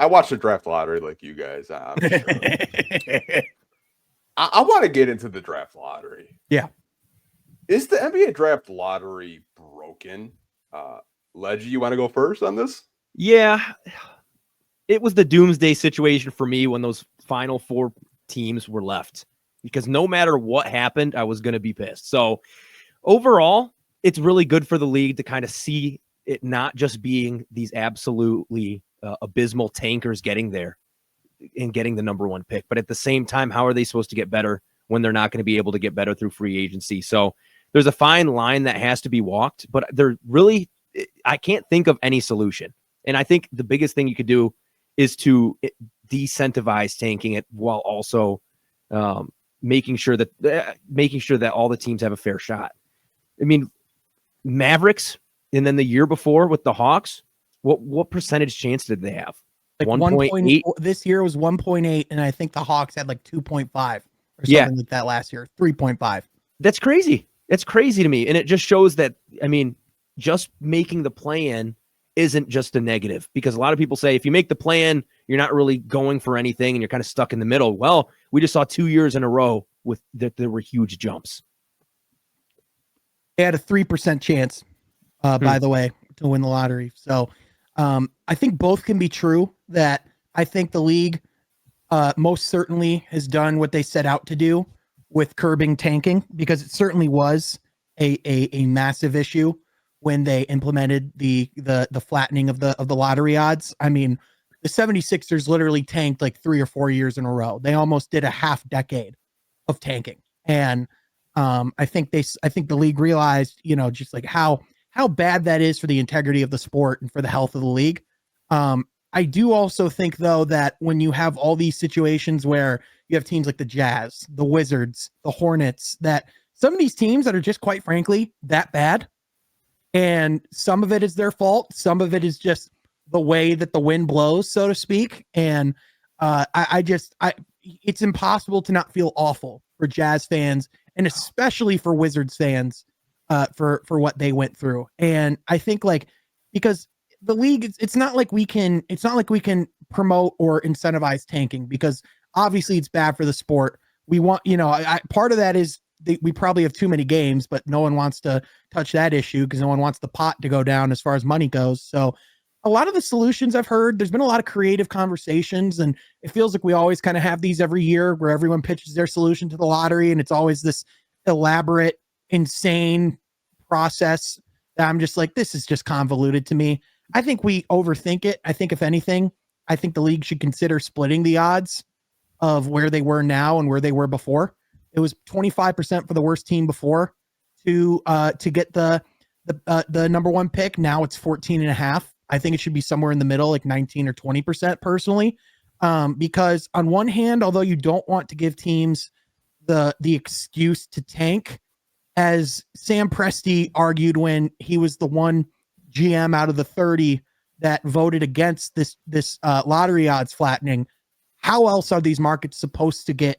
I watch the draft lottery like you guys. I'm sure. I want to get into the draft lottery. Yeah. Is the NBA draft lottery broken? Leggy, you want to go first on this? Yeah. It was the doomsday situation for me when those final 4 teams were left, because no matter what happened, I was going to be pissed. So overall, it's really good for the league to kind of see it not just being these absolutely abysmal tankers getting there and getting the number 1 pick, but at the same time, how are they supposed to get better when they're not going to be able to get better through free agency? So there's a fine line that has to be walked, but I can't think of any solution. And I think the biggest thing you could do is to decentivize tanking it while also making sure that all the teams have a fair shot. I mean, Mavericks, and then the year before with the Hawks, what percentage chance did they have? Like 1.8. This year was 1.8, and I think the Hawks had like 2.5 or something like that last year. 3.5. That's crazy. That's crazy to me, and it just shows that, I mean, just making the play-in isn't just a negative, because a lot of people say if you make the play-in, you're not really going for anything and you're kind of stuck in the middle. Well, we just saw 2 years in a row with that there were huge jumps. They had a 3% chance, by the way, to win the lottery. So I think both can be true. That I think the league most certainly has done what they set out to do with curbing tanking, because it certainly was a massive issue when they implemented the flattening of the lottery odds. I mean, the 76ers literally tanked like 3 or 4 years in a row. They almost did a half decade of tanking. And I think the league realized, just like how bad that is for the integrity of the sport and for the health of the league. I do also think, though, that when you have all these situations where you have teams like the Jazz, the Wizards, the Hornets, that some of these teams that are just, quite frankly, that bad, and some of it is their fault, some of it is just the way that the wind blows, so to speak. And it's impossible to not feel awful for Jazz fans, and especially for Wizards fans, for what they went through. And I think, like, because the league, it's not like we can promote or incentivize tanking, because obviously it's bad for the sport. We want, part of that is we probably have too many games, but no one wants to touch that issue because no one wants the pot to go down as far as money goes. So a lot of the solutions I've heard, there's been a lot of creative conversations, and it feels like we always kind of have these every year where everyone pitches their solution to the lottery, and it's always this elaborate, insane process that I'm just like, this is just convoluted to me. I think we overthink it. I think, if anything, I think the league should consider splitting the odds of where they were now and where they were before. It was 25% for the worst team before to get the number 1 pick. Now it's 14.5. I think it should be somewhere in the middle, like 19 or 20% personally. Because on one hand, although you don't want to give teams the excuse to tank, as Sam Presti argued when he was the one GM out of the 30 that voted against this lottery odds flattening, how else are these markets supposed to get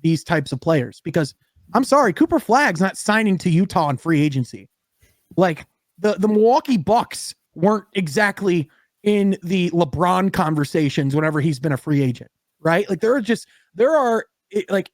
these types of players? Because I'm sorry, Cooper Flagg's not signing to Utah on free agency. Like the Milwaukee Bucks weren't exactly in the LeBron conversations whenever he's been a free agent, right? Like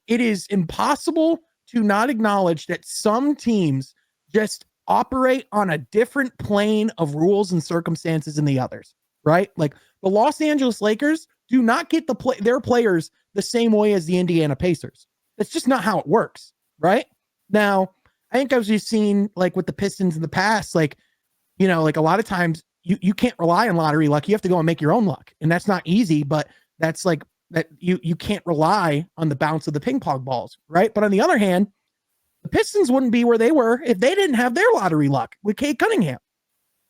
it is impossible to not acknowledge that some teams just operate on a different plane of rules and circumstances than the others, right? Like the Los Angeles Lakers do not get their players the same way as the Indiana Pacers. That's just not how it works, right? Now, I think I've just seen, like, with the Pistons in the past, like, like a lot of times you can't rely on lottery luck. You have to go and make your own luck. And that's not easy, but that's like that you can't rely on the bounce of the ping pong balls, right? But on the other hand, the Pistons wouldn't be where they were if they didn't have their lottery luck with Cade Cunningham,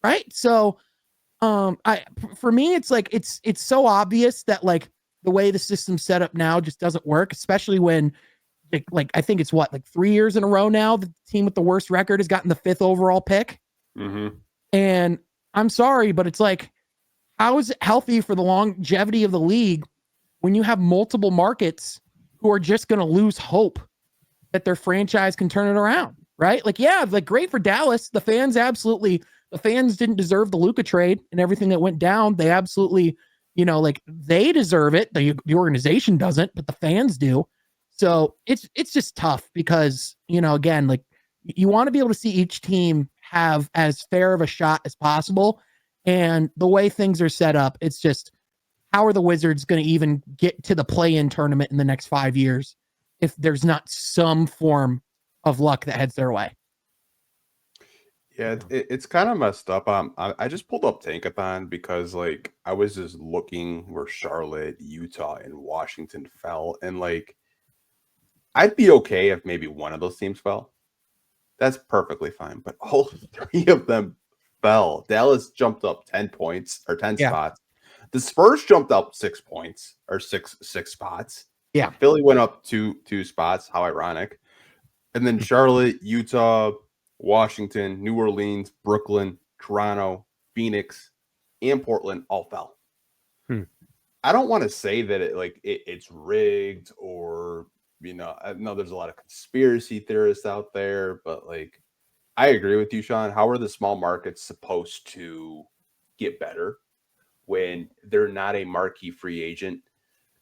right? So for me, it's like it's so obvious that, like, the way the system's set up now just doesn't work, especially when, like I think it's like 3 years in a row now the team with the worst record has gotten the 5th overall pick. Mm-hmm. And I'm sorry, but it's like, how is it healthy for the longevity of the league when you have multiple markets who are just going to lose hope that their franchise can turn it around, right? Like, yeah, like, great for Dallas. The fans didn't deserve the Luka trade and everything that went down. They absolutely, like they deserve it. The organization doesn't, but the fans do. So it's just tough because, again, like you want to be able to see each team have as fair of a shot as possible. And the way things are set up, it's just, how are the Wizards going to even get to the play-in tournament in the next 5 years if there's not some form of luck that heads their way? Yeah, it's kind of messed up. I just pulled up Tankathon because like I was just looking where Charlotte, Utah, and Washington fell, and like I'd be okay if maybe one of those teams fell. That's perfectly fine. But all three of them fell. Dallas jumped up 10 points or 10 Yeah. spots. The Spurs jumped up 6 points or six spots. Yeah. Philly went up two spots. How ironic. And then Charlotte, Utah, Washington, New Orleans, Brooklyn, Toronto, Phoenix, and Portland all fell. I don't want to say that it's rigged or, I know there's a lot of conspiracy theorists out there, but like, I agree with you, Sean. How are the small markets supposed to get better when they're not a marquee free agent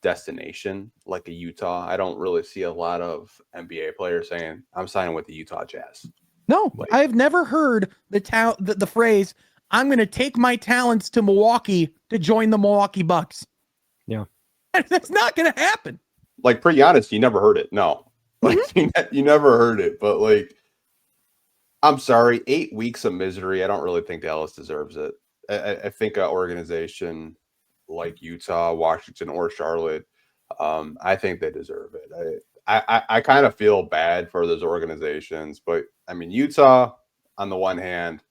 destination like a Utah? I don't really see a lot of NBA players saying, I'm signing with the Utah Jazz. No, I've never heard the phrase, I'm going to take my talents to Milwaukee to join the Milwaukee Bucks. Yeah. That's not going to happen. Like, pretty honest, you never heard it. No. Like, you never heard it. But, like, I'm sorry, 8 weeks of misery. I don't really think Dallas deserves it. I think an organization like Utah, Washington, or Charlotte, I think they deserve it. I kind of feel bad for those organizations, but I mean, Utah, on the one hand,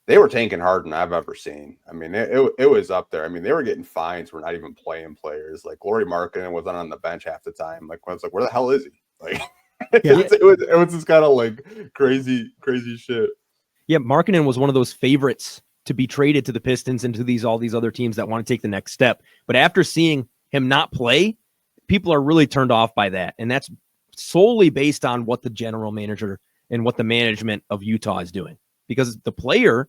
they were tanking harder than I've ever seen. I mean, it was up there. I mean, they were getting fines for not even playing players. Like Lauri Markkanen was on the bench half the time. Like I was like, where the hell is he? Like, it was just kind of like crazy shit. Yeah, Markkanen was one of those favorites to be traded to the Pistons and to all these other teams that want to take the next step. But after seeing him not play, people are really turned off by that. And that's solely based on what the general manager and what the management of Utah is doing. Because the player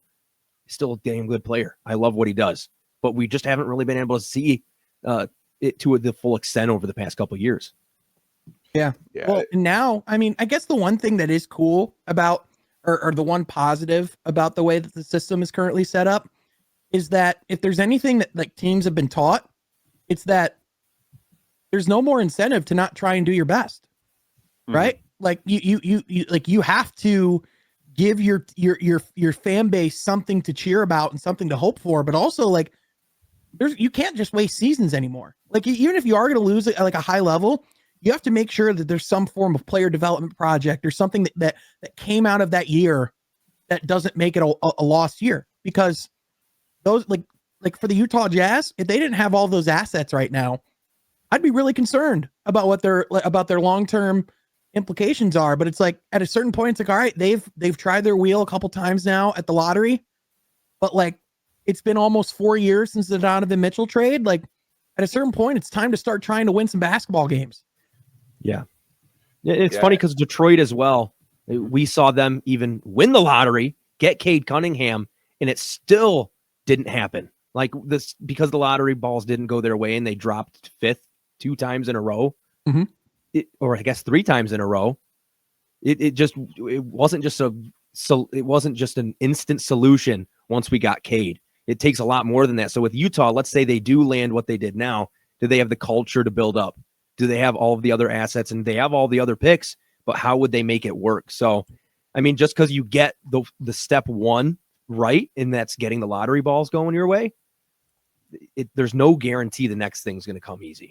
is still a damn good player. I love what he does. But we just haven't really been able to see it to the full extent over the past couple of years. Yeah. Well, now, I mean, I guess the one thing that is cool about, or the one positive about the way that the system is currently set up, is that if there's anything that like teams have been taught, it's that there's no more incentive to not try and do your best. Right? Like you have to give your fan base something to cheer about and something to hope for, but also like you can't just waste seasons anymore. Like even if you are going to lose at like a high level, you have to make sure that there's some form of player development project or something that came out of that year that doesn't make it a lost year. Because those like for the Utah Jazz, if they didn't have all those assets right now, I'd be really concerned about what their long-term implications are. But it's like at a certain point, it's like, all right, they've tried their wheel a couple times now at the lottery, but like it's been almost 4 years since the Donovan Mitchell trade. Like at a certain point, it's time to start trying to win some basketball games. Yeah. It's funny because Detroit as well, we saw them even win the lottery, get Cade Cunningham, and it still didn't happen. Like this, because the lottery balls didn't go their way and they dropped fifth 2 times in a row, or I guess 3 times in a row. It wasn't just an instant solution once we got Cade. It takes a lot more than that. So with Utah, let's say they do land what they did now. Do they have the culture to build up? Do they have all of the other assets and they have all the other picks, but how would they make it work? So, I mean, just because you get the step one right, and that's getting the lottery balls going your way, there's no guarantee the next thing's going to come easy.